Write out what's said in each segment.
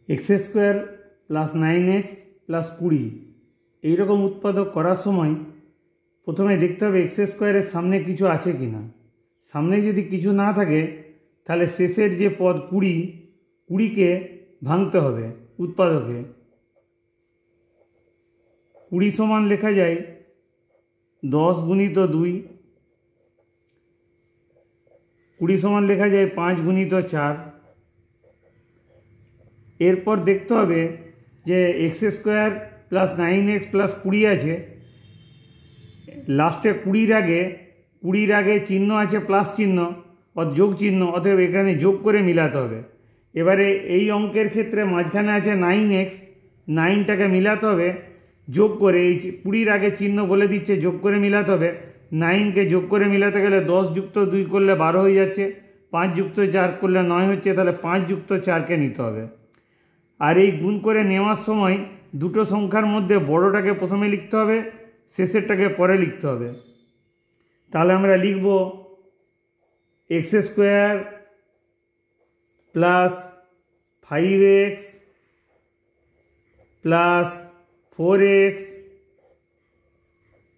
X square plus 9x plus 20 এইরকম উৎপাদক করার সময় প্রথমে দেখতে হবে এক্স স্কোয়ারের সামনে কিছু আছে কি না। সামনে যদি কিছু না থাকে তাহলে শেষের যে পদ 20কে ভাঙতে হবে উৎপাদকে। 20 সমান লেখা যায় 10 গুণিত 2, 20 সমান লেখা যায় 5 গুণিত 4। এরপর দেখতে হবে যে x square plus 9x plus 20 আছে, লাস্টে 20-এর আগে চিহ্ন আছে প্লাস চিহ্ন যোগ চিহ্ন, অতএব এখানে যোগ করে মিলাতে হবে। এবারে এই অঙ্কের ক্ষেত্রে মাঝখানে আছে 9x, 9টাকে মিলাতে হবে যোগ করে। এই 20-এর আগে চিহ্ন বলে দিচ্ছে যোগ করে মিলাতে হবে। 9কে যোগ করে মিলাতে গেলে 10 যুক্ত 2 করলে 12 হয়ে যাচ্ছে, 5 যুক্ত 4 করলে 9 হচ্ছে, তাহলে 5 যুক্ত 4কে নিতে হবে। আর এই গুণ করে নেওয়ার সময় দুটো সংখ্যার মধ্যে বড়টাকে প্রথমে লিখতে হবে, শেষেরটাকে পরে লিখতে হবে। তাহলে আমরা লিখব x square plus 5x plus 4x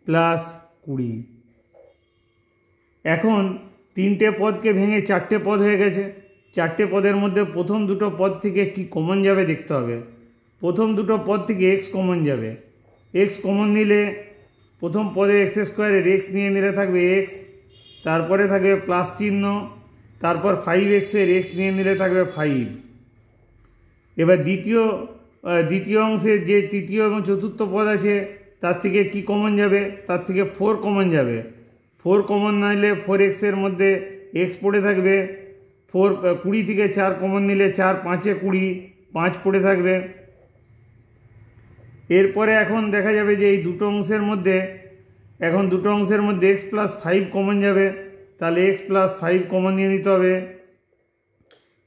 plus 20। এখন তিনটে পদকে ভেঙে চারটে পদ হয়ে গেছে। চারটে পদের মধ্যে প্রথম দুটো পদ থেকে কি কমন যাবে দেখতে হবে। প্রথম দুটো পদ থেকে x কমন যাবে। x কমন নিলে প্রথম পদে এক্স স্কোয়ারের x নিয়ে নিলে থাকবে x, তারপরে থাকবে প্লাস চিহ্ন, তারপর 5x-এর x নিয়ে নিলে থাকবে 5। এবার দ্বিতীয় অংশে যে তৃতীয় এবং চতুর্থ পদ আছে তার থেকে কি কমন যাবে, তার থেকে 4 কমন যাবে। 4 কমন নিলে 4x-এর মধ্যে x পড়ে থাকবে। 20 থেকে 4 কমন নিলে 4 5-এ 20, 5 পড়ে থাকবে। এরপরে এখন দেখা যাবে যে এই দুটো অংশের মধ্যে x প্লাস 5 কমন যাবে, তাহলে x প্লাস 5 কমন নিয়ে নিতে হবে।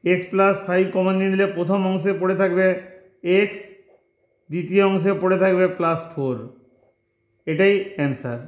x প্লাস 5 কমন নিয়ে নিলে প্রথম অংশে পড়ে থাকবে x, দ্বিতীয় অংশে পড়ে থাকবে প্লাস 4। এটাই অ্যান্সার।